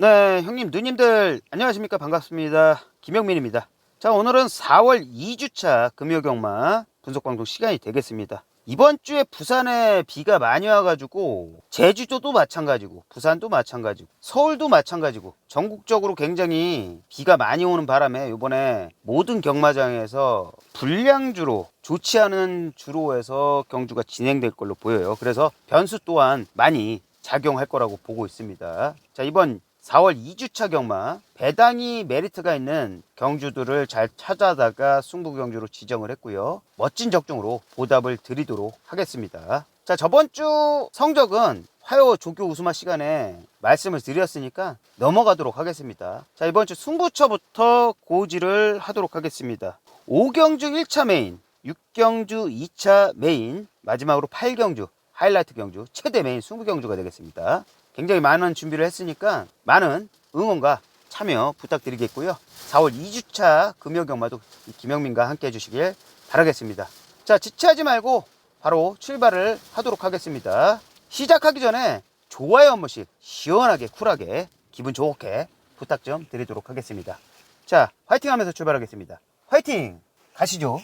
네, 형님, 누님들, 안녕하십니까? 반갑습니다. 김영민입니다. 자, 오늘은 4월 2주차 금요경마 분석방송 시간이 되겠습니다. 이번 주에 부산에 비가 많이 와가지고, 제주도도 마찬가지고, 부산도 마찬가지고, 서울도 마찬가지고, 전국적으로 굉장히 비가 많이 오는 바람에 이번에 모든 경마장에서 불량주로, 좋지 않은 주로에서 경주가 진행될 걸로 보여요. 그래서 변수 또한 많이 작용할 거라고 보고 있습니다. 자, 이번 4월 2주차 경마 배당이 메리트가 있는 경주들을 잘 찾아다가 승부 경주로 지정을 했고요. 멋진 적중으로 보답을 드리도록 하겠습니다. 자, 저번 주 성적은 화요 조교 우수마 시간에 말씀을 드렸으니까 넘어가도록 하겠습니다. 자, 이번 주 승부처부터 고지를 하도록 하겠습니다. 5경주 1차 메인, 6경주 2차 메인, 마지막으로 8경주 하이라이트 경주 최대 메인 승부 경주가 되겠습니다. 굉장히 많은 준비를 했으니까 많은 응원과 참여 부탁드리겠고요. 4월 2주차 금요경마도 김영민과 함께 해주시길 바라겠습니다. 자, 지체하지 말고 바로 출발을 하도록 하겠습니다. 시작하기 전에 좋아요 한 번씩 시원하게 쿨하게 기분 좋게 부탁 좀 드리도록 하겠습니다. 자, 화이팅 하면서 출발하겠습니다. 화이팅! 가시죠.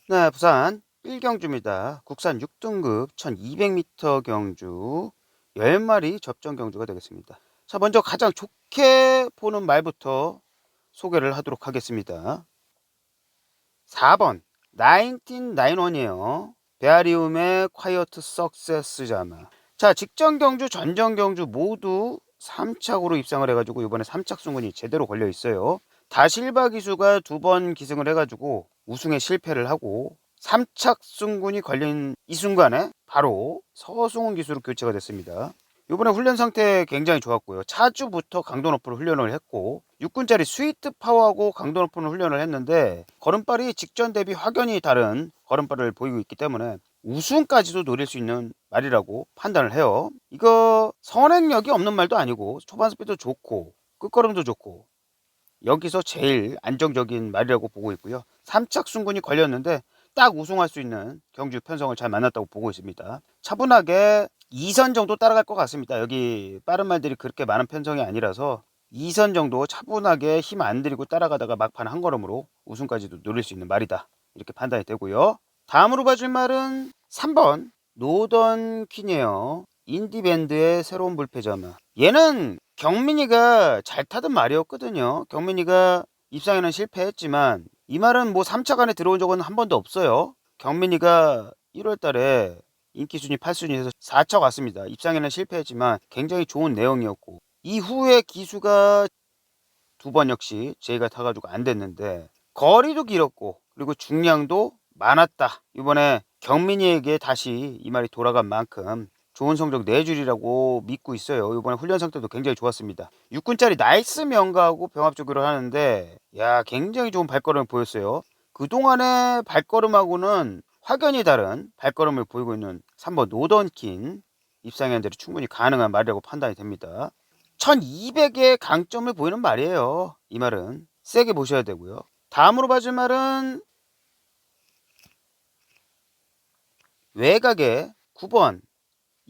네, 부산 1경주입니다. 국산 6등급 1200m 경주 10마리 접전 경주가 되겠습니다. 자, 먼저 가장 좋게 보는 말부터 소개를 하도록 하겠습니다. 4번 1991이에요. 베아리움의 콰이어트 석세스 자마. 자, 직전 경주, 전전 경주 모두 3착으로 입상을 해가지고 이번에 3착 승군이 제대로 걸려 있어요. 다실바 기수가 2번 기승을 해가지고 우승에 실패를 하고 3착 승군이 걸린 이 순간에 바로 서승훈 기수로 교체가 됐습니다. 이번에 훈련 상태 굉장히 좋았고요. 차주부터 강도 높은 훈련을 했고 6군짜리 스위트 파워하고 강도 높은 훈련을 했는데 걸음발이 직전 대비 확연히 다른 걸음발을 보이고 있기 때문에 우승까지도 노릴 수 있는 말이라고 판단을 해요. 이거 선행력이 없는 말도 아니고 초반 스피드도 좋고 끝걸음도 좋고 여기서 제일 안정적인 말이라고 보고 있고요. 3착 승군이 걸렸는데 딱 우승할 수 있는 경주 편성을 잘 만났다고 보고 있습니다. 차분하게 2선 정도 따라갈 것 같습니다. 여기 빠른 말들이 그렇게 많은 편성이 아니라서 2선 정도 차분하게 힘 안 들이고 따라가다가 막판 한 걸음으로 우승까지도 노릴 수 있는 말이다. 이렇게 판단이 되고요. 다음으로 봐줄 말은 3번 노던 퀸이에요. 인디밴드의 새로운 불패자마. 얘는 경민이가 잘 타던 말이었거든요. 경민이가 입상에는 실패했지만 이 말은 뭐 3차 안에 들어온 적은 한 번도 없어요. 경민이가 1월 달에 인기순위 8순위에서 4차 왔습니다. 입상에는 실패했지만 굉장히 좋은 내용이었고 이후에 기수가 2번 역시 제가 타가지고 안 됐는데 거리도 길었고 그리고 중량도 많았다. 이번에 경민이에게 다시 이 말이 돌아간 만큼 좋은 성적 내주리라고 믿고 있어요. 이번에 훈련 상태도 굉장히 좋았습니다. 6군짜리 나이스 명가하고 병합적으로 하는데 야, 굉장히 좋은 발걸음을 보였어요. 그동안의 발걸음하고는 확연히 다른 발걸음을 보이고 있는 3번 노던킨 입상의 한대로 충분히 가능한 말이라고 판단이 됩니다. 1200의 강점을 보이는 말이에요. 이 말은 세게 보셔야 되고요. 다음으로 봐줄 말은 외곽의 9번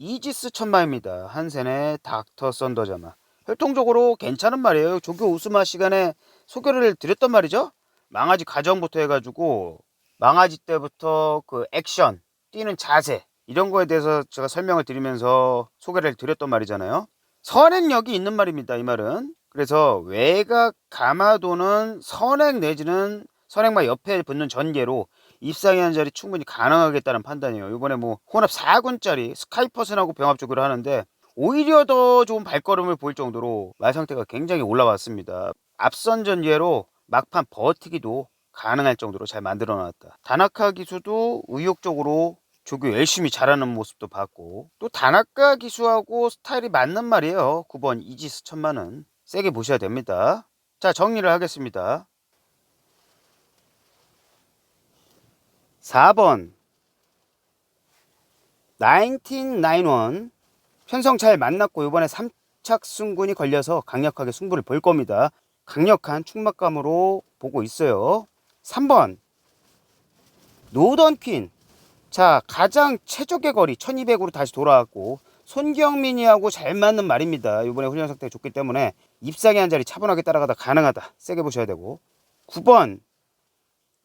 이지스 천마입니다. 한센의 닥터 썬더자마. 혈통적으로 괜찮은 말이에요. 조교 우스마 시간에 소개를 드렸던 말이죠. 망아지 가정부터 해가지고 망아지 때부터 그 액션, 뛰는 자세 이런 거에 대해서 제가 설명을 드리면서 소개를 드렸던 말이잖아요. 선행력이 있는 말입니다. 이 말은. 그래서 외곽 가마도는 선행 내지는 선행마 옆에 붙는 전개로 입상의 한 자리 충분히 가능하겠다는 판단이에요. 이번에 뭐 혼합 4군짜리 스카이퍼슨하고 병합적으로 하는데 오히려 더 좋은 발걸음을 보일 정도로 말 상태가 굉장히 올라왔습니다. 앞선 전개로 막판 버티기도 가능할 정도로 잘 만들어 놨다. 다나카 기수도 의욕적으로 조교 열심히 잘하는 모습도 봤고 또 다나카 기수하고 스타일이 맞는 말이에요. 9번 이지스 천만은 세게 보셔야 됩니다. 자, 정리를 하겠습니다. 4번 1991 편성 잘 만났고 이번에 3착 승군이 걸려서 강력하게 승부를 볼 겁니다. 강력한 충막감으로 보고 있어요. 3번 노던 퀸. 자, 가장 최적의 거리 1200으로 다시 돌아왔고 손경민이하고 잘 맞는 말입니다. 이번에 훈련 상태가 좋기 때문에 입상의 한 자리 차분하게 따라가다 가능하다. 세게 보셔야 되고. 9번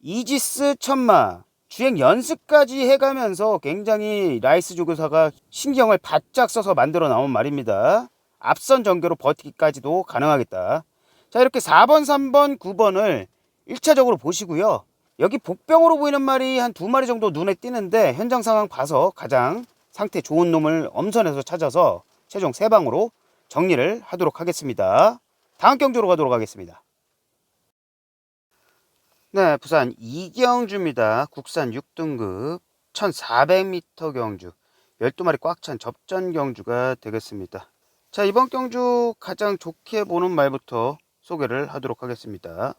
이지스 천마 주행 연습까지 해가면서 굉장히 라이스 조교사가 신경을 바짝 써서 만들어 나온 말입니다. 앞선 전개로 버티기까지도 가능하겠다. 자, 이렇게 4번, 3번, 9번을 1차적으로 보시고요. 여기 복병으로 보이는 말이 한 2마리 정도 눈에 띄는데 현장 상황 봐서 가장 상태 좋은 놈을 엄선해서 찾아서 최종 3방으로 정리를 하도록 하겠습니다. 다음 경주로 가도록 하겠습니다. 네, 부산 이경주입니다. 국산 6등급 1400m 경주 12마리 꽉 찬 접전 경주가 되겠습니다. 자, 이번 경주 가장 좋게 보는 말부터 소개를 하도록 하겠습니다.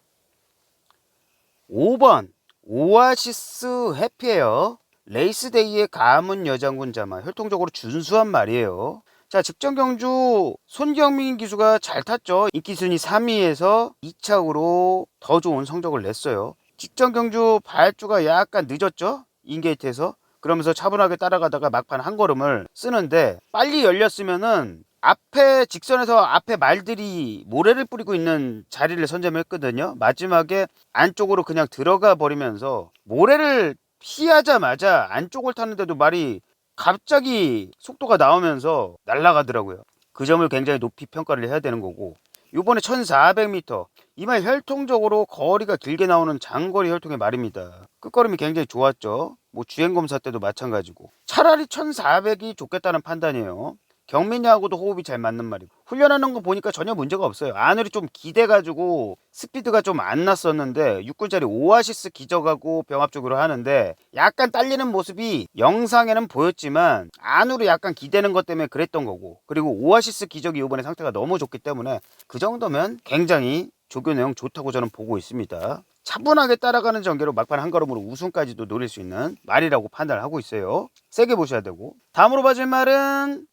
5번 오아시스 해피에어 레이스데이의 가문 여장군 자마 혈통적으로 준수한 말이에요. 자, 직전 경주 손경민 기수가 잘 탔죠. 인기순위 3위에서 2차로 더 좋은 성적을 냈어요. 직전 경주 발주가 약간 늦었죠. 인게이트에서. 그러면서 차분하게 따라가다가 막판 한 걸음을 쓰는데 빨리 열렸으면은 앞에 직선에서 앞에 말들이 모래를 뿌리고 있는 자리를 선점했거든요. 마지막에 안쪽으로 그냥 들어가 버리면서 모래를 피하자마자 안쪽을 탔는데도 말이 갑자기 속도가 나오면서 날아가더라고요. 그 점을 굉장히 높이 평가를 해야 되는 거고, 요번에 1400m 이 말 혈통적으로 거리가 길게 나오는 장거리 혈통의 말입니다. 끝걸음이 굉장히 좋았죠. 뭐 주행검사 때도 마찬가지고 차라리 1400이 좋겠다는 판단이에요. 경민이하고도 호흡이 잘 맞는 말이고 훈련하는 거 보니까 전혀 문제가 없어요. 안으로 좀 기대가지고 스피드가 좀 안 났었는데 6군짜리 오아시스 기적하고 병합 쪽으로 하는데 약간 딸리는 모습이 영상에는 보였지만 안으로 약간 기대는 것 때문에 그랬던 거고, 그리고 오아시스 기적이 이번에 상태가 너무 좋기 때문에 그 정도면 굉장히 조교 내용 좋다고 저는 보고 있습니다. 차분하게 따라가는 전개로 막판 한 걸음으로 우승까지도 노릴 수 있는 말이라고 판단을 하고 있어요. 세게 보셔야 되고. 다음으로 봐줄 말은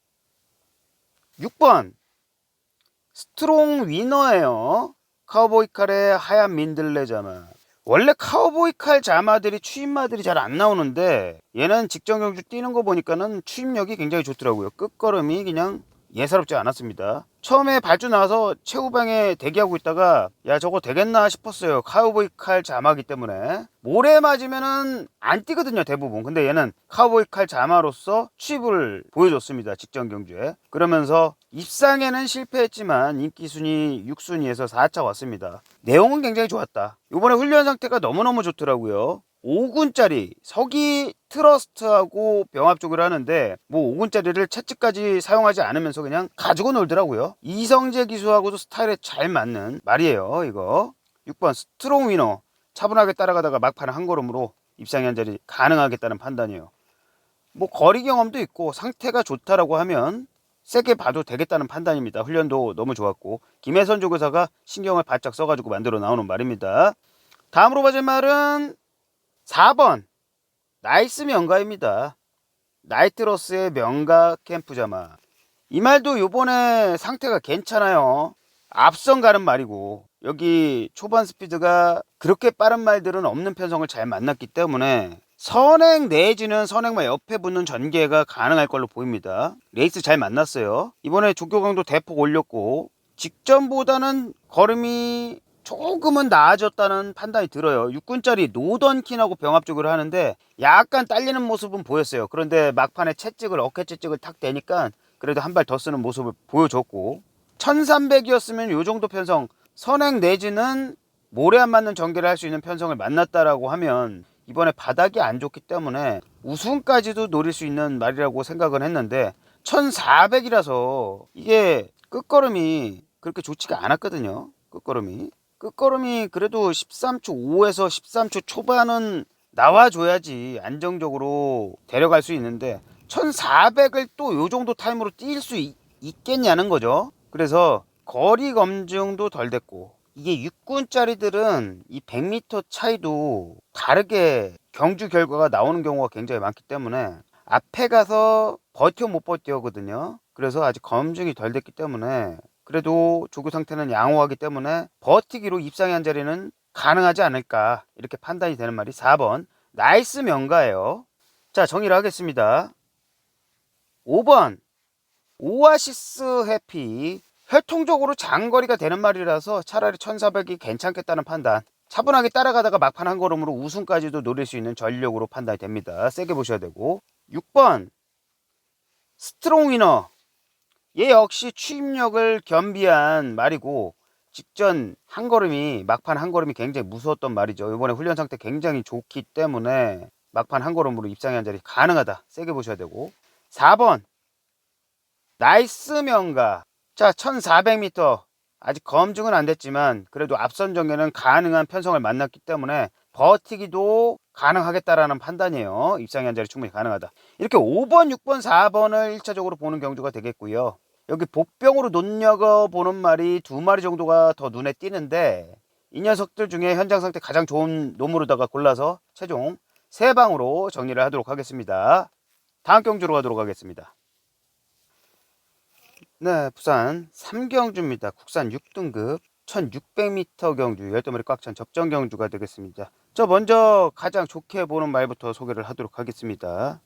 6번 스트롱 위너예요. 카우보이 칼의 하얀 민들레 자마. 원래 카우보이 칼 자마들이 추임마들이 잘 안 나오는데 얘는 직전 경주 뛰는 거 보니까는 추임력이 굉장히 좋더라고요. 끝걸음이 그냥 예사롭지 않았습니다. 처음에 발주 나와서 최후방에 대기하고 있다가 야 저거 되겠나 싶었어요. 카우보이 칼 자마기 때문에 모래 맞으면은 안 뛰거든요 대부분. 근데 얘는 카우보이 칼 자마로서 취입을 보여줬습니다 직전 경주에. 그러면서 입상에는 실패했지만 인기순위 6순위에서 4차 왔습니다. 내용은 굉장히 좋았다. 이번에 훈련 상태가 너무너무 좋더라고요. 5군짜리 서기 트러스트하고 병합 쪽을 하는데 뭐 5군짜리를 채찍까지 사용하지 않으면서 그냥 가지고 놀더라고요. 이성재 기수하고도 스타일에 잘 맞는 말이에요. 이거 6번 스트롱 위너 차분하게 따라가다가 막판 한 걸음으로 입상의 한 자리 가능하겠다는 판단이에요. 뭐 거리 경험도 있고 상태가 좋다라고 하면 세게 봐도 되겠다는 판단입니다. 훈련도 너무 좋았고 김혜선 조교사가 신경을 바짝 써가지고 만들어 나오는 말입니다. 다음으로 봐줄 말은 4번 나이스 명가입니다. 나이트러스의 명가 캠프자마. 이 말도 요번에 상태가 괜찮아요. 앞선 가는 말이고 여기 초반 스피드가 그렇게 빠른 말들은 없는 편성을 잘 만났기 때문에 선행 내지는 선행만 옆에 붙는 전개가 가능할 걸로 보입니다. 레이스 잘 만났어요. 이번에 조교강도 대폭 올렸고 직전보다는 걸음이 조금은 나아졌다는 판단이 들어요. 6군짜리 노던킨하고 병합 쪽으로 하는데 약간 딸리는 모습은 보였어요. 그런데 막판에 채찍을 어깨 채찍을 탁 대니까 그래도 한 발 더 쓰는 모습을 보여줬고 1300이었으면 요 정도 편성 선행 내지는 모래 안 맞는 전개를 할 수 있는 편성을 만났다라고 하면 이번에 바닥이 안 좋기 때문에 우승까지도 노릴 수 있는 말이라고 생각은 했는데 1400이라서 이게 끝걸음이 그렇게 좋지가 않았거든요. 끝걸음이 그래도 13초 5에서 13초 초반은 나와줘야지 안정적으로 데려갈 수 있는데 1400을 또 요 정도 타임으로 뛸 수 있겠냐는 거죠. 그래서 거리 검증도 덜 됐고 이게 6군짜리들은 이 100m 차이도 다르게 경주 결과가 나오는 경우가 굉장히 많기 때문에 앞에 가서 버텨 못 버텨거든요. 그래서 아직 검증이 덜 됐기 때문에 그래도 조교 상태는 양호하기 때문에 버티기로 입상의 한 자리는 가능하지 않을까 이렇게 판단이 되는 말이 4번 나이스 명가예요. 자 정리를 하겠습니다. 5번 오아시스 해피. 혈통적으로 장거리가 되는 말이라서 차라리 1400이 괜찮겠다는 판단. 차분하게 따라가다가 막판 한 걸음으로 우승까지도 노릴 수 있는 전력으로 판단이 됩니다. 세게 보셔야 되고. 6번 스트롱위너. 얘 역시 추임력을 겸비한 말이고 직전 한 걸음이 막판 한 걸음이 굉장히 무서웠던 말이죠. 이번에 훈련 상태 굉장히 좋기 때문에 막판 한 걸음으로 입상의 한 자리 가능하다. 세게 보셔야 되고. 4번 나이스 명가. 자, 1400m 아직 검증은 안 됐지만 그래도 앞선 전개는 가능한 편성을 만났기 때문에 버티기도 가능하겠다라는 판단이에요. 입상의 한 자리 충분히 가능하다. 이렇게 5번, 6번, 4번을 1차적으로 보는 경주가 되겠고요. 여기 복병으로 눈여겨보는 말이 2마리 정도가 더 눈에 띄는데 이 녀석들 중에 현장 상태 가장 좋은 놈으로다가 골라서 최종 3방으로 정리를 하도록 하겠습니다. 다음 경주로 가도록 하겠습니다. 네, 부산 3경주입니다. 국산 6등급 1600m 경주 12마리 꽉 찬 접전 경주가 되겠습니다. 저 먼저 가장 좋게 보는 말부터 소개를 하도록 하겠습니다.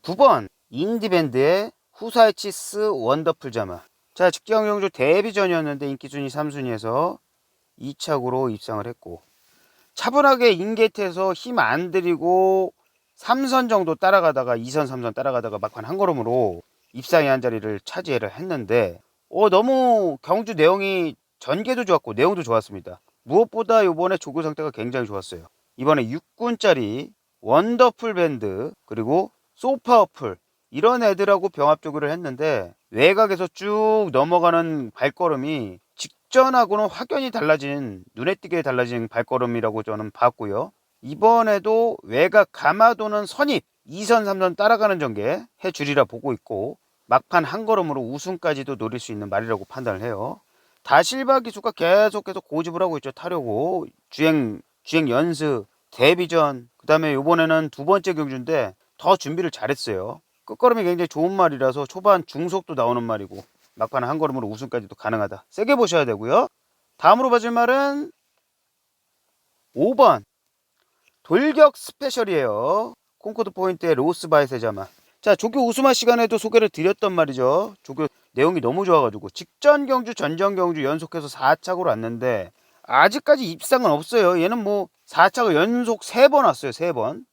9번 인디밴드의 후사이치스 원더풀 자마. 자, 직전 경주 데뷔전이었는데 인기순위 3순위에서 2착으로 입상을 했고 차분하게 인게이트에서 힘 안 들이고 3선 정도 따라가다가 2선 3선 따라가다가 막판 한 걸음으로 입상의 한 자리를 차지를 했는데 너무 경주 내용이 전개도 좋았고 내용도 좋았습니다. 무엇보다 이번에 조교 상태가 굉장히 좋았어요. 이번에 6군짜리 원더풀 밴드 그리고 소파어풀 이런 애들하고 병합 조교를 했는데 외곽에서 쭉 넘어가는 발걸음이 직전하고는 확연히 달라진 눈에 띄게 달라진 발걸음이라고 저는 봤고요. 이번에도 외곽 감아도는 선입 2선 3선 따라가는 전개 해주리라 보고 있고 막판 한 걸음으로 우승까지도 노릴 수 있는 말이라고 판단을 해요. 다실바 기수가 계속해서 고집을 하고 있죠. 타려고 주행 연습 데뷔전 그 다음에 이번에는 2번째 경주인데 더 준비를 잘했어요. 끝걸음이 굉장히 좋은 말이라서 초반 중속도 나오는 말이고 막판 한 걸음으로 우승까지도 가능하다. 세게 보셔야 되고요. 다음으로 봐줄 말은 5번 돌격 스페셜이에요. 콩코드 포인트의 로스바이세 자마. 자, 조교 우스마 시간에도 소개를 드렸던 말이죠. 조교 내용이 너무 좋아가지고 직전 경주 전전 경주 연속해서 4착으로 왔는데 아직까지 입상은 없어요. 얘는 뭐 4착을 연속 3번 왔어요. 3번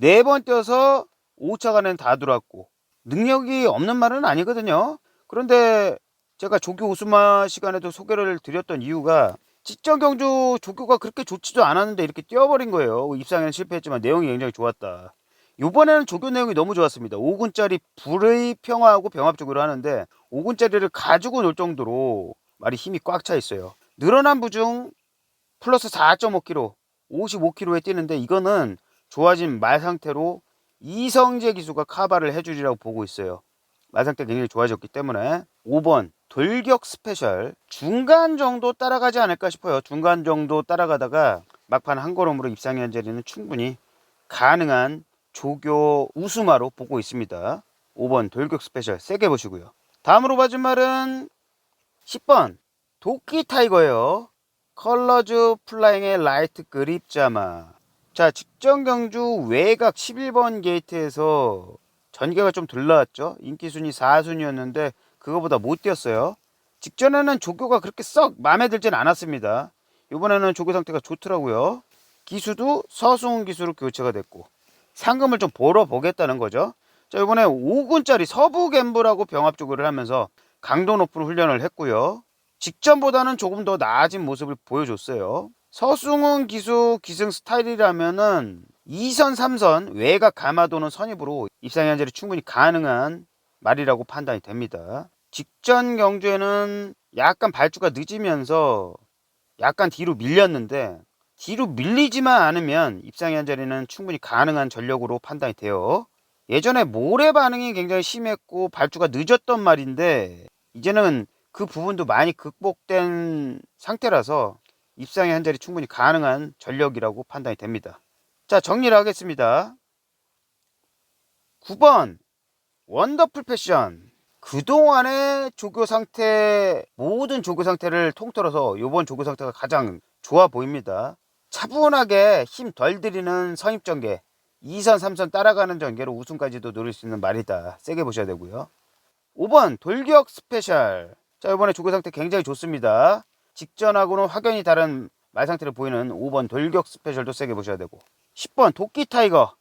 4번 뛰어서 5착 안에는 다 들어왔고 능력이 없는 말은 아니거든요. 그런데 제가 조교 우스마 시간에도 소개를 드렸던 이유가 직전 경주 조교가 그렇게 좋지도 않았는데 이렇게 뛰어버린 거예요. 입상에는 실패했지만 내용이 굉장히 좋았다. 이번에는 조교 내용이 너무 좋았습니다. 5군짜리 불의 평화하고 병합 조교를 하는데 5군짜리를 가지고 놀 정도로 말이 힘이 꽉 차 있어요. 늘어난 부중 플러스 4.5kg 55kg에 뛰는데 이거는 좋아진 말 상태로 이성재 기수가 카바를 해주리라고 보고 있어요. 말 상태 굉장히 좋아졌기 때문에 5번 돌격 스페셜 중간 정도 따라가지 않을까 싶어요. 중간 정도 따라가다가 막판 한 걸음으로 입상의 한 자리는 충분히 가능한 조교 우수마로 보고 있습니다. 5번 돌격 스페셜 세게 보시고요. 다음으로 봐준 말은 10번 도끼 타이거예요. 컬러즈 플라잉의 라이트 그립 자마. 자, 직전 경주 외곽 11번 게이트에서 전개가 좀 덜 나왔죠. 인기순위 4순위였는데 그거보다 못 뛰었어요. 직전에는 조교가 그렇게 썩 마음에 들진 않았습니다. 이번에는 조교 상태가 좋더라고요. 기수도 서승훈 기수로 교체가 됐고 상금을 좀 벌어 보겠다는 거죠. 자, 이번에 5군짜리 서부 갬블하고 병합 조교를 하면서 강도 높은 훈련을 했고요. 직전보다는 조금 더 나아진 모습을 보여줬어요. 서승훈 기수 기승 스타일이라면은 2선 3선 외곽 감아도는 선입으로 입상의 한 자리 충분히 가능한 말이라고 판단이 됩니다. 직전 경주에는 약간 발주가 늦으면서 약간 뒤로 밀렸는데 뒤로 밀리지만 않으면 입상의 한 자리는 충분히 가능한 전력으로 판단이 돼요. 예전에 모래 반응이 굉장히 심했고 발주가 늦었던 말인데 이제는 그 부분도 많이 극복된 상태라서 입상의 한 자리 충분히 가능한 전력이라고 판단이 됩니다. 자, 정리를 하겠습니다. 9번 원더풀 패션. 그동안의 조교 상태 모든 조교 상태를 통틀어서 이번 조교 상태가 가장 좋아 보입니다. 차분하게 힘 덜 들이는 선입전개 2선 3선 따라가는 전개로 우승까지도 노릴 수 있는 말이다. 세게 보셔야 되고요. 5번 돌격 스페셜. 자, 이번에 조교 상태 굉장히 좋습니다. 직전하고는 확연히 다른 말 상태를 보이는 5번 돌격 스페셜도 세게 보셔야 되고, 10번 도끼 타이거.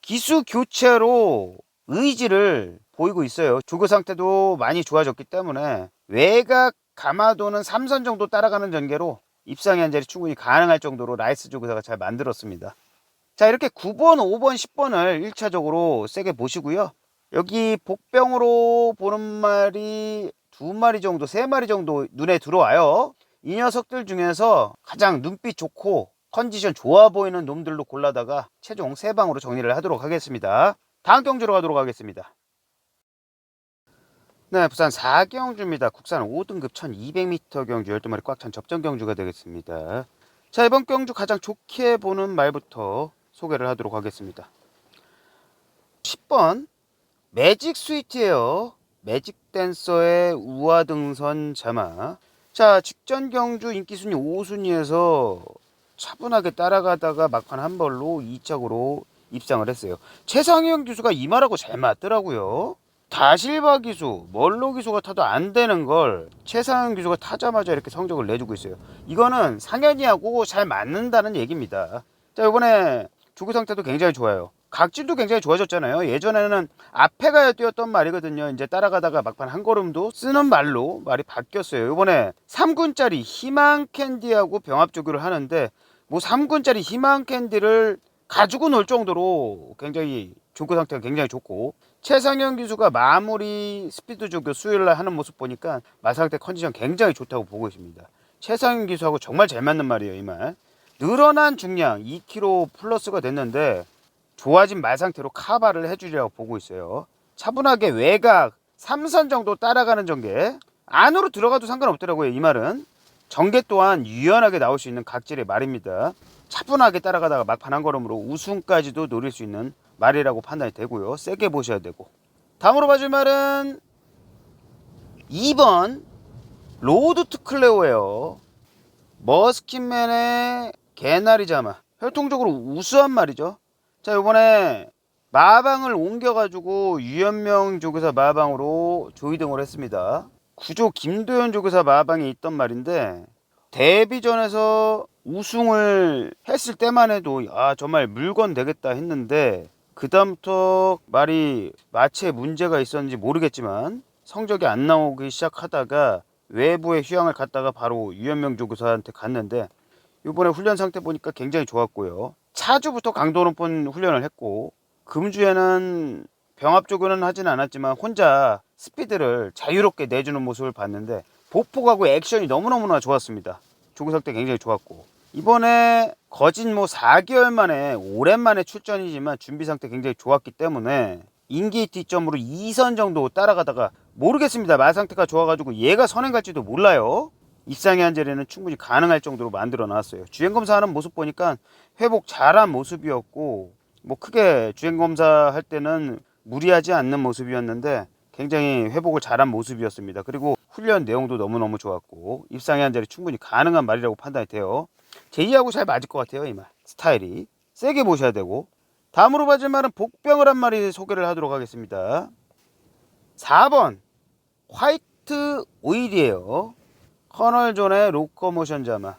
기수 교체로 의지를 보이고 있어요. 조교 상태도 많이 좋아졌기 때문에 외곽 가마도는 3선 정도 따라가는 전개로 입상의 한 자리 충분히 가능할 정도로 라이스 조교사가 잘 만들었습니다. 자, 이렇게 9번, 5번, 10번을 1차적으로 세게 보시고요. 여기 복병으로 보는 말이 2마리 정도, 3마리 정도 눈에 들어와요. 이 녀석들 중에서 가장 눈빛 좋고 컨디션 좋아 보이는 놈들로 골라다가 최종 3방으로 정리를 하도록 하겠습니다. 다음 경주로 가도록 하겠습니다. 네, 부산 4경주입니다. 국산 5등급 1200m 경주 12마리 꽉 찬 접전 경주가 되겠습니다. 자, 이번 경주 가장 좋게 보는 말부터 소개를 하도록 하겠습니다. 10번 매직 스위트예요. 매직 댄서의 우아등선 자마. 자, 직전 경주 인기순위 5순위에서 차분하게 따라가다가 막판 한 벌로 2착으로 입상을 했어요. 최상영 기수가 이 말하고 잘 맞더라고요. 다실바 기수, 멀로 기수가 타도 안 되는 걸 최상영 기수가 타자마자 이렇게 성적을 내주고 있어요. 이거는 상현이하고 잘 맞는다는 얘기입니다. 자, 이번에 조교 상태도 굉장히 좋아요. 각질도 굉장히 좋아졌잖아요. 예전에는 앞에 가야 뛰었던 말이거든요. 이제 따라가다가 막판 한 걸음도 쓰는 말로 말이 바뀌었어요. 이번에 3군짜리 희망 캔디하고 병합 조교를 하는데 뭐 3군짜리 희망 캔디를 가지고 놀 정도로 굉장히 조교 상태가 굉장히 좋고, 최상현 기수가 마무리 스피드 조교 수요일날 하는 모습 보니까 말 상태 컨디션 굉장히 좋다고 보고 있습니다. 최상현 기수하고 정말 잘 맞는 말이에요. 이 말. 늘어난 중량 2kg 플러스가 됐는데 좋아진 말 상태로 카바를 해주리라고 보고 있어요. 차분하게 외곽 3선 정도 따라가는 전개, 안으로 들어가도 상관없더라고요. 이 말은 전개 또한 유연하게 나올 수 있는 각질의 말입니다. 차분하게 따라가다가 막판 한 걸음으로 우승까지도 노릴 수 있는 말이라고 판단이 되고요. 세게 보셔야 되고, 다음으로 봐줄 말은 2번 로드 투 클레오예요. 머스킨맨의 개나리 자마. 혈통적으로 우수한 말이죠. 자, 요번에 마방을 옮겨가지고 유연명 조교사 마방으로 조이등을 했습니다. 구조 김도현 조교사 마방에 있던 말인데 데뷔전에서 우승을 했을 때만 해도 정말 물건 되겠다 했는데, 그 다음부터 말이 마체에 문제가 있었는지 모르겠지만 성적이 안 나오기 시작하다가 외부에 휴양을 갔다가 바로 유연명 조교사한테 갔는데, 이번에 훈련 상태 보니까 굉장히 좋았고요. 차주부터 강도 높은 훈련을 했고, 금주에는 병합 조교는 하진 않았지만 혼자 스피드를 자유롭게 내주는 모습을 봤는데 보폭하고 액션이 너무너무나 좋았습니다. 조교 상태 굉장히 좋았고, 이번에 거진 4개월 만에 오랜만에 출전이지만 준비 상태 굉장히 좋았기 때문에 인기 뒷점으로 2선 정도 따라가다가 모르겠습니다. 말 상태가 좋아가지고 얘가 선행 갈지도 몰라요. 입상의 한 자리는 충분히 가능할 정도로 만들어 놨어요. 주행검사하는 모습 보니까 회복 잘한 모습이었고, 크게 주행검사 할 때는 무리하지 않는 모습이었는데 굉장히 회복을 잘한 모습이었습니다. 그리고 훈련 내용도 너무너무 좋았고 입상의 한 자리 충분히 가능한 말이라고 판단이 돼요. 제이하고 잘 맞을 것 같아요. 이 말 스타일이 세게 보셔야 되고, 다음으로 봐줄 말은 복병을 한 마리 소개를 하도록 하겠습니다. 4번 화이트 오일이에요. 커널존의 로커모션 자마.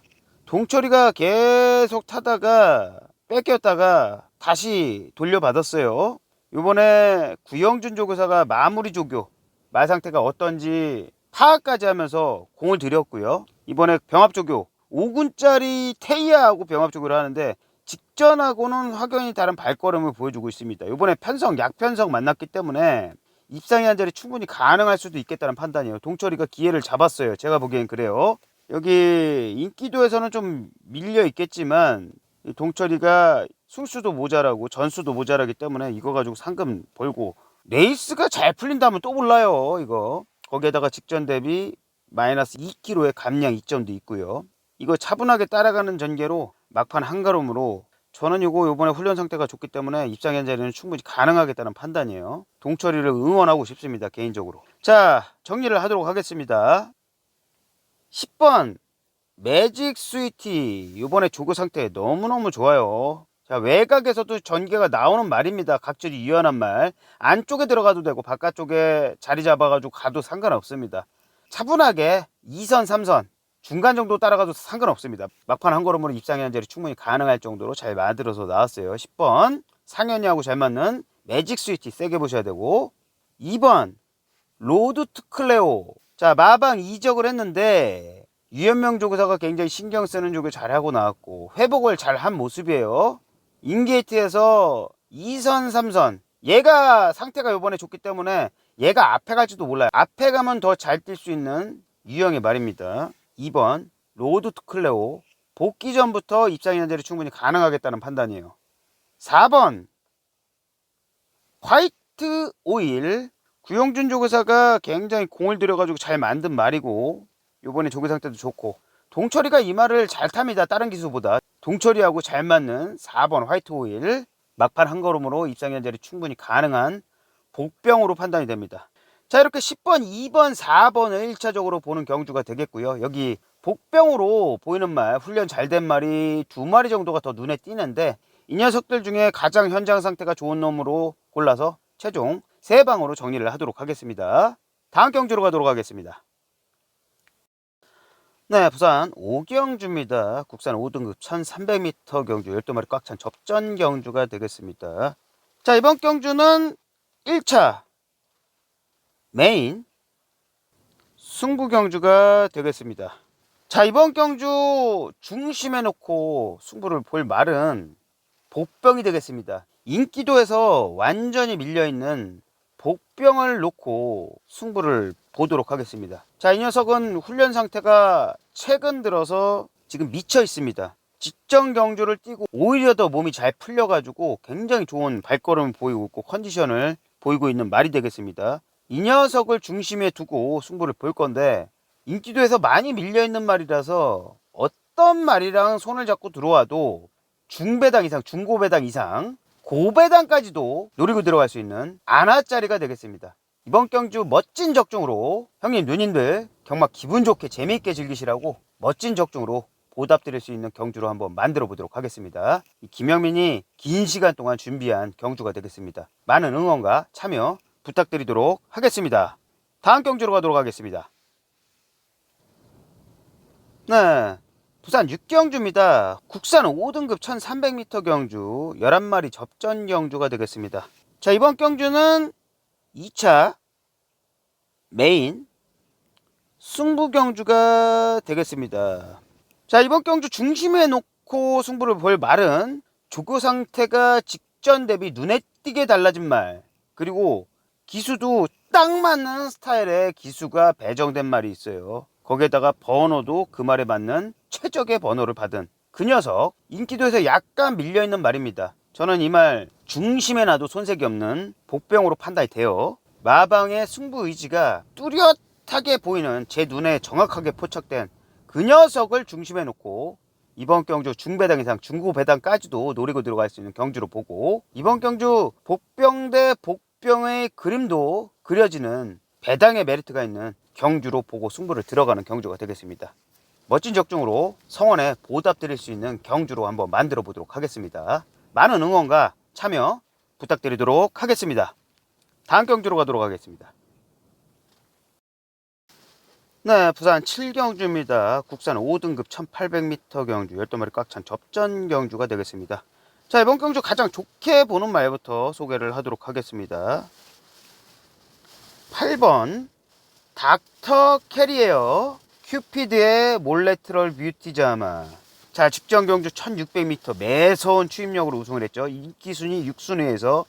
동철이가 계속 타다가 뺏겼다가 다시 돌려받았어요. 이번에 구영준 조교사가 마무리 조교 말 상태가 어떤지 파악까지 하면서 공을 들였고요. 이번에 병합 조교 5군짜리 테이아하고 병합 조교를 하는데 직전하고는 확연히 다른 발걸음을 보여주고 있습니다. 이번에 편성 약편성 만났기 때문에 입상의 한 자리 충분히 가능할 수도 있겠다는 판단이에요. 동철이가 기회를 잡았어요. 제가 보기엔 그래요. 여기 인기도에서는 좀 밀려 있겠지만 동철이가 술수도 모자라고 전수도 모자라기 때문에 이거 가지고 상금 벌고, 레이스가 잘 풀린다면 또 몰라요. 이거 거기에다가 직전 대비 마이너스 2kg의 감량 이점도 있고요. 이거 차분하게 따라가는 전개로 막판 한 걸음으로 저는 요번에 훈련 상태가 좋기 때문에 입상의 자리는 충분히 가능하겠다는 판단이에요. 동철이를 응원하고 싶습니다. 개인적으로. 자, 정리를 하도록 하겠습니다. 10번 매직 스위티. 요번에 조교 상태 너무너무 좋아요. 자, 외곽에서도 전개가 나오는 말입니다. 각질이 유연한 말. 안쪽에 들어가도 되고 바깥쪽에 자리 잡아가지고 가도 상관없습니다. 차분하게 2선, 3선 중간 정도 따라가도 상관없습니다. 막판 한 걸음으로 입상 연결이 충분히 가능할 정도로 잘 만들어서 나왔어요. 10번 상현이하고 잘 맞는 매직 스위치 세게 보셔야 되고, 2번 로드 투 클레오. 자, 마방 이적을 했는데 유현명 조교사가 굉장히 신경 쓰는 조교 잘하고 나왔고 회복을 잘 한 모습이에요. 인게이트에서 2선 3선, 얘가 상태가 요번에 좋기 때문에 얘가 앞에 갈지도 몰라요. 앞에 가면 더 잘 뛸 수 있는 유형의 말입니다. 2번 로드 투 클레오, 복귀 전부터 입상 연재이 충분히 가능하겠다는 판단이에요. 4번 화이트 오일. 구용준 조교사가 굉장히 공을 들여가지고 잘 만든 말이고 요번에 조교 상태도 좋고, 동철이가 이 말을 잘 탑니다. 다른 기수보다. 동철이하고 잘 맞는 4번 화이트 오일, 막판 한 걸음으로 입상 연재이 충분히 가능한 복병으로 판단이 됩니다. 자, 이렇게 10번, 2번, 4번을 1차적으로 보는 경주가 되겠고요. 여기 복병으로 보이는 말, 훈련 잘 된 말이 2마리 정도가 더 눈에 띄는데 이 녀석들 중에 가장 현장 상태가 좋은 놈으로 골라서 최종 3방으로 정리를 하도록 하겠습니다. 다음 경주로 가도록 하겠습니다. 네, 부산 오경주입니다. 국산 5등급 1300m 경주 12마리 꽉 찬 접전 경주가 되겠습니다. 자, 이번 경주는 1차 메인 승부 경주가 되겠습니다. 자, 이번 경주 중심에 놓고 승부를 볼 말은 복병이 되겠습니다. 인기도에서 완전히 밀려있는 복병을 놓고 승부를 보도록 하겠습니다. 자, 이 녀석은 훈련 상태가 최근 들어서 지금 미쳐 있습니다. 직전 경주를 뛰고 오히려 더 몸이 잘 풀려가지고 굉장히 좋은 발걸음을 보이고 있고 컨디션을 보이고 있는 말이 되겠습니다. 이 녀석을 중심에 두고 승부를 볼 건데 인기도에서 많이 밀려있는 말이라서 어떤 말이랑 손을 잡고 들어와도 중배당 이상, 중고배당 이상, 고배당까지도 노리고 들어갈 수 있는 안하짜리가 되겠습니다. 이번 경주 멋진 적중으로 형님 누님들 경마 기분 좋게 재미있게 즐기시라고 멋진 적중으로 보답드릴 수 있는 경주로 한번 만들어 보도록 하겠습니다. 김영민이 긴 시간 동안 준비한 경주가 되겠습니다. 많은 응원과 참여 부탁드리도록 하겠습니다. 다음 경주로 가도록 하겠습니다. 네, 부산 6경주입니다. 국산 5등급 1300m 경주 11마리 접전 경주가 되겠습니다. 자, 이번 경주는 2차 메인 승부 경주가 되겠습니다. 자, 이번 경주 중심에 놓고 승부를 볼 말은 조교 상태가 직전 대비 눈에 띄게 달라진 말, 그리고 기수도 딱 맞는 스타일의 기수가 배정된 말이 있어요. 거기에다가 번호도 그 말에 맞는 최적의 번호를 받은 그 녀석, 인기도에서 약간 밀려있는 말입니다. 저는 이 말 중심에 놔도 손색이 없는 복병으로 판단이 돼요. 마방의 승부 의지가 뚜렷하게 보이는, 제 눈에 정확하게 포착된 그 녀석을 중심에 놓고 이번 경주 중배당 이상, 중고배당까지도 노리고 들어갈 수 있는 경주로 보고, 이번 경주 복병 대 복병의 그림도 그려지는 배당의 메리트가 있는 경주로 보고 승부를 들어가는 경주가 되겠습니다. 멋진 적중으로 성원에 보답드릴 수 있는 경주로 한번 만들어 보도록 하겠습니다. 많은 응원과 참여 부탁드리도록 하겠습니다. 다음 경주로 가도록 하겠습니다. 네, 부산 7경주입니다. 국산 5등급 1800m 경주 12마리 꽉 찬 접전 경주가 되겠습니다. 자, 이번 경주 가장 좋게 보는 말부터 소개를 하도록 하겠습니다. 8번 닥터 캐리에어 큐피드의 몰레트럴 뷰티 자마. 자, 직전 경주 1600m 매서운 추임력으로 우승을 했죠. 인기순위 6순위에서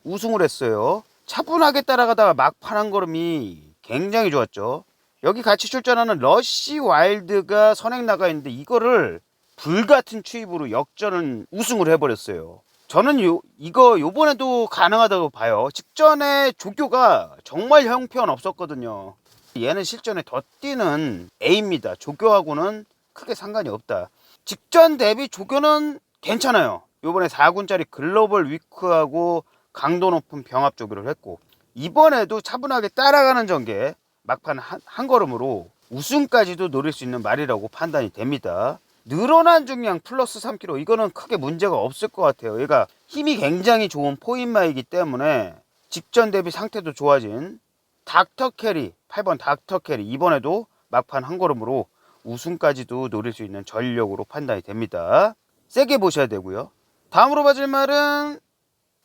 우승을 했어요. 차분하게 따라가다가 막판 한 걸음이 굉장히 좋았죠. 여기 같이 출전하는 러시 와일드가 선행 나가 있는데 이거를 불같은 추입으로 역전은 우승을 해버렸어요. 저는 이거 요번에도 가능하다고 봐요. 직전에 조교가 정말 형편없었거든요. 얘는 실전에 더 뛰는 A입니다. 조교하고는 크게 상관이 없다. 직전 대비 조교는 괜찮아요. 요번에 4군짜리 글로벌 위크하고 강도 높은 병합 조교를 했고, 이번에도 차분하게 따라가는 전개 막판 한 걸음으로 우승까지도 노릴 수 있는 말이라고 판단이 됩니다. 늘어난 중량 플러스 3kg, 이거는 크게 문제가 없을 것 같아요. 얘가 힘이 굉장히 좋은 포인마이기 때문에 직전 대비 상태도 좋아진 닥터캐리, 8번 닥터캐리, 이번에도 막판 한 걸음으로 우승까지도 노릴 수 있는 전력으로 판단이 됩니다. 세게 보셔야 되고요. 다음으로 봐줄 말은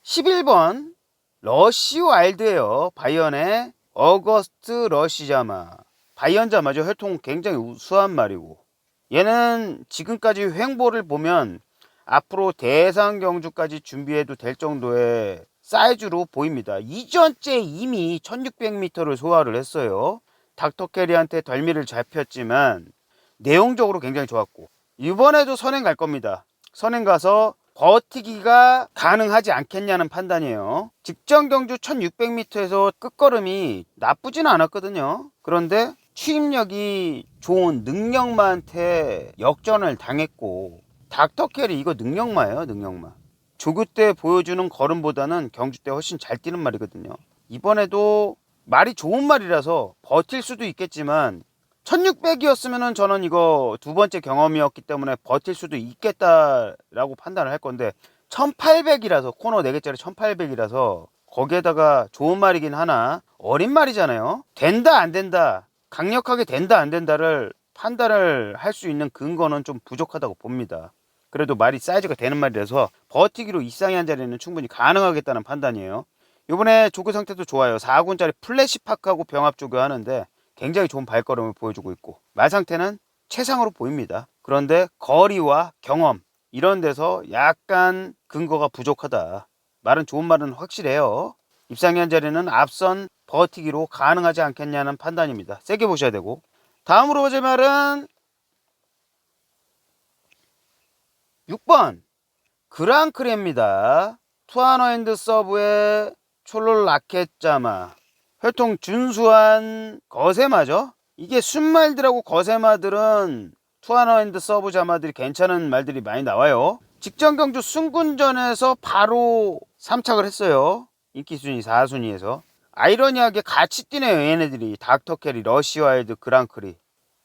11번 러쉬 와일드예요. 바이언의 어거스트 러쉬 자마. 바이언 자마죠. 혈통 굉장히 우수한 말이고, 얘는 지금까지 횡보를 보면 앞으로 대상 경주까지 준비해도 될 정도의 사이즈로 보입니다. 이전째 이미 1600m를 소화를 했어요. 닥터캐리한테 덜미를 잡혔지만 내용적으로 굉장히 좋았고, 이번에도 선행 갈 겁니다. 선행 가서 버티기가 가능하지 않겠냐는 판단이에요. 직전 경주 1600m에서 끝걸음이 나쁘진 않았거든요. 그런데 추임력이 좋은 능력마한테 역전을 당했고, 닥터캐리 이거 능력마예요. 능력마. 조교 때 보여주는 걸음보다는 경주 때 훨씬 잘 뛰는 말이거든요. 이번에도 말이 좋은 말이라서 버틸 수도 있겠지만 1600이었으면은 저는 이거 두 번째 경험이었기 때문에 버틸 수도 있겠다라고 판단을 할 건데, 1800이라서 코너 4개짜리 1800이라서 거기에다가 좋은 말이긴 하나 어린 말이잖아요. 된다 안 된다, 강력하게 된다 안 된다를 판단을 할 수 있는 근거는 좀 부족하다고 봅니다. 그래도 말이 사이즈가 되는 말이라서 버티기로 이상의 한 자리는 충분히 가능하겠다는 판단이에요. 이번에 조교 상태도 좋아요. 4군짜리 플래시파크하고 병합 조교 하는데 굉장히 좋은 발걸음을 보여주고 있고, 말 상태는 최상으로 보입니다. 그런데 거리와 경험 이런 데서 약간 근거가 부족하다. 말은 좋은 말은 확실해요. 입상의 한 자리는 앞선 버티기로 가능하지 않겠냐는 판단입니다. 세게 보셔야 되고, 다음으로 제 말은 6번 그랑크레입니다. 투아너 핸드 서브의 촐롤 라켓 자마. 혈통 준수한 거세마죠. 이게 순말들하고 거세마들은 투아너 핸드 서브 자마들이 괜찮은 말들이 많이 나와요. 직전 경주 순군전에서 바로 3착을 했어요. 인기 순위 4순위에서. 아이러니하게 같이 뛰네요. 얘네들이 닥터캐리, 러시와일드, 그랑크리.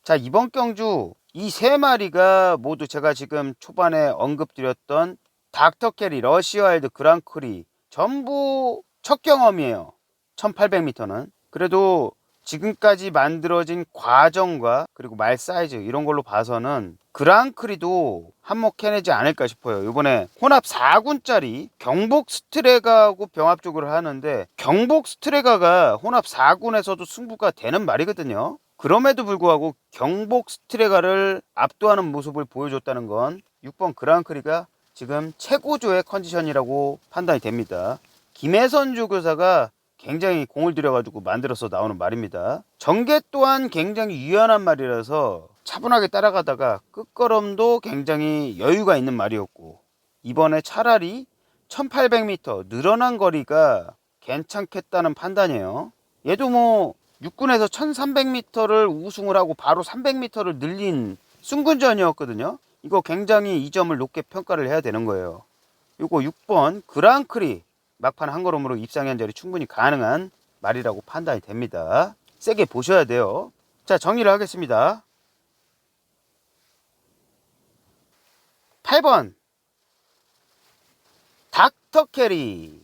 자, 이번 경주 이 세 마리가 모두 제가 지금 초반에 언급드렸던 닥터캐리, 러시와일드, 그랑크리 전부 첫 경험이에요. 1800m는. 그래도 지금까지 만들어진 과정과 그리고 말 사이즈 이런 걸로 봐서는 그랑크리도 한몫해내지 않을까 싶어요. 이번에 혼합 4군짜리 경복 스트레가하고 병합 쪽으로 하는데, 경복 스트레가가 혼합 4군에서도 승부가 되는 말이거든요. 그럼에도 불구하고 경복 스트레가를 압도하는 모습을 보여줬다는 건 6번 그랑크리가 지금 최고조의 컨디션이라고 판단이 됩니다. 김혜선 조교사가 굉장히 공을 들여가지고 만들어서 나오는 말입니다. 전개 또한 굉장히 유연한 말이라서 차분하게 따라가다가 끝걸음도 굉장히 여유가 있는 말이었고, 이번에 차라리 1800m 늘어난 거리가 괜찮겠다는 판단이에요. 얘도 뭐 6군에서 1300m를 우승을 하고 바로 300m를 늘린 순군전이었거든요. 이거 굉장히 이 점을 높게 평가를 해야 되는 거예요. 요거 6번 그랑크리 막판 한 걸음으로 입상의 한 자리 충분히 가능한 말이라고 판단이 됩니다. 세게 보셔야 돼요. 자, 정리를 하겠습니다. 8번 닥터캐리.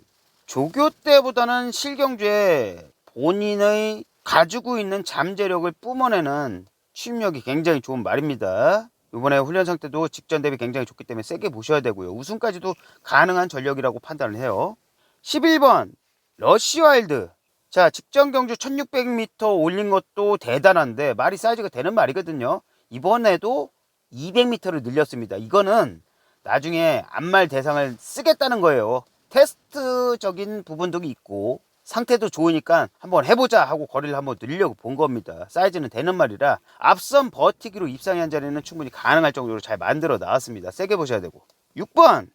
조교 때보다는 실경주에 본인의 가지고 있는 잠재력을 뿜어내는 취임력이 굉장히 좋은 말입니다. 이번에 훈련 상태도 직전 대비 굉장히 좋기 때문에 세게 보셔야 되고요. 우승까지도 가능한 전력이라고 판단을 해요. 11번 러시와일드. 자, 직전 경주 1600m 올린 것도 대단한데 말이 사이즈가 되는 말이거든요. 이번에도 200m를 늘렸습니다. 이거는 나중에 안말 대상을 쓰겠다는 거예요. 테스트적인 부분도 있고 상태도 좋으니까 한번 해보자 하고 거리를 한번 늘려고 본 겁니다. 사이즈는 되는 말이라 앞선 버티기로 입상의 한 자리는 충분히 가능할 정도로 잘 만들어 나왔습니다. 세게 보셔야 되고. 6번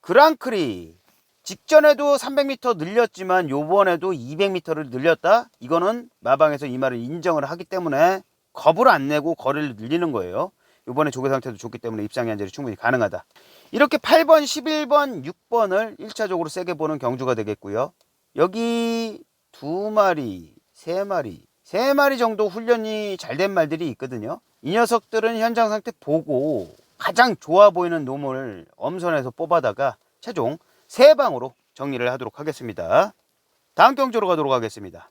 그랑크리. 직전에도 300m 늘렸지만 요번에도 200m를 늘렸다. 이거는 마방에서 이 말을 인정을 하기 때문에 겁을 안 내고 거리를 늘리는 거예요. 요번에 조개 상태도 좋기 때문에 입상의 한 자리 충분히 가능하다. 이렇게 8번, 11번, 6번을 1차적으로 세게 보는 경주가 되겠고요. 여기 2마리, 3마리, 3마리 정도 훈련이 잘 된 말들이 있거든요. 이 녀석들은 현장 상태 보고 가장 좋아 보이는 놈을 엄선해서 뽑아다가 최종 3방으로 정리를 하도록 하겠습니다. 다음 경주로 가도록 하겠습니다.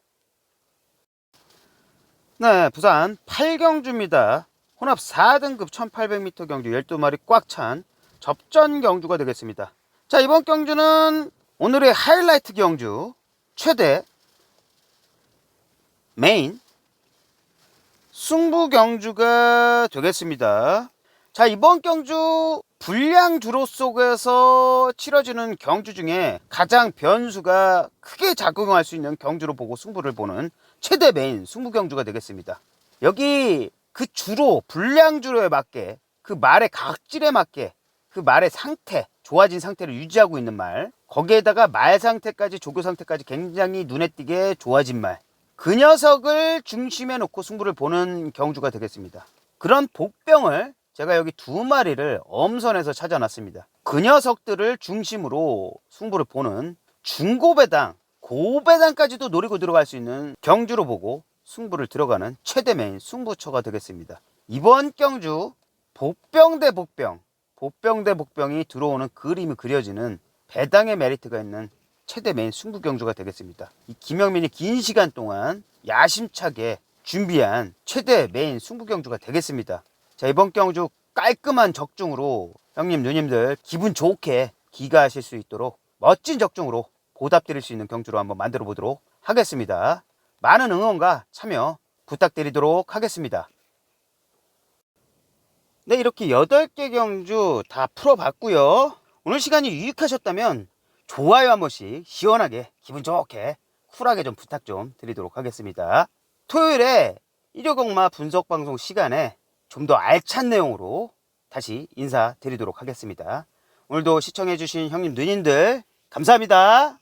네, 부산 8경주입니다. 혼합 4등급 1800m 경주 12마리 꽉 찬 접전 경주가 되겠습니다. 자, 이번 경주는 오늘의 하이라이트 경주, 최대 메인 승부 경주가 되겠습니다. 자, 이번 경주 불량 주로 속에서 치러지는 경주 중에 가장 변수가 크게 작용할 수 있는 경주로 보고 승부를 보는 최대 메인 승부 경주가 되겠습니다. 여기 그 주로 불량 주로에 맞게, 그 말의 각질에 맞게, 그 말의 상태, 좋아진 상태를 유지하고 있는 말, 거기에다가 말 상태까지, 조교 상태까지 굉장히 눈에 띄게 좋아진 말, 그 녀석을 중심에 놓고 승부를 보는 경주가 되겠습니다. 그런 복병을 제가 여기 2마리를 엄선해서 찾아놨습니다. 그 녀석들을 중심으로 승부를 보는 중고배당, 고배당까지도 노리고 들어갈 수 있는 경주로 보고 승부를 들어가는 최대 메인 승부처가 되겠습니다. 이번 경주 복병 대 복병, 복병 대 복병이 들어오는 그림이 그려지는 배당의 메리트가 있는 최대 메인 승부 경주가 되겠습니다. 이 김영민이 긴 시간 동안 야심차게 준비한 최대 메인 승부 경주가 되겠습니다. 자, 이번 경주 깔끔한 적중으로 형님 누님들 기분 좋게 귀가하실 수 있도록 멋진 적중으로 보답드릴 수 있는 경주로 한번 만들어 보도록 하겠습니다. 많은 응원과 참여 부탁드리도록 하겠습니다. 네, 이렇게 8개 경주 다 풀어봤고요. 오늘 시간이 유익하셨다면 좋아요 한 번씩 시원하게 기분 좋게 쿨하게 좀 부탁 좀 드리도록 하겠습니다. 토요일에 일요경마 분석 방송 시간에 좀 더 알찬 내용으로 다시 인사드리도록 하겠습니다. 오늘도 시청해주신 형님 누님들 감사합니다.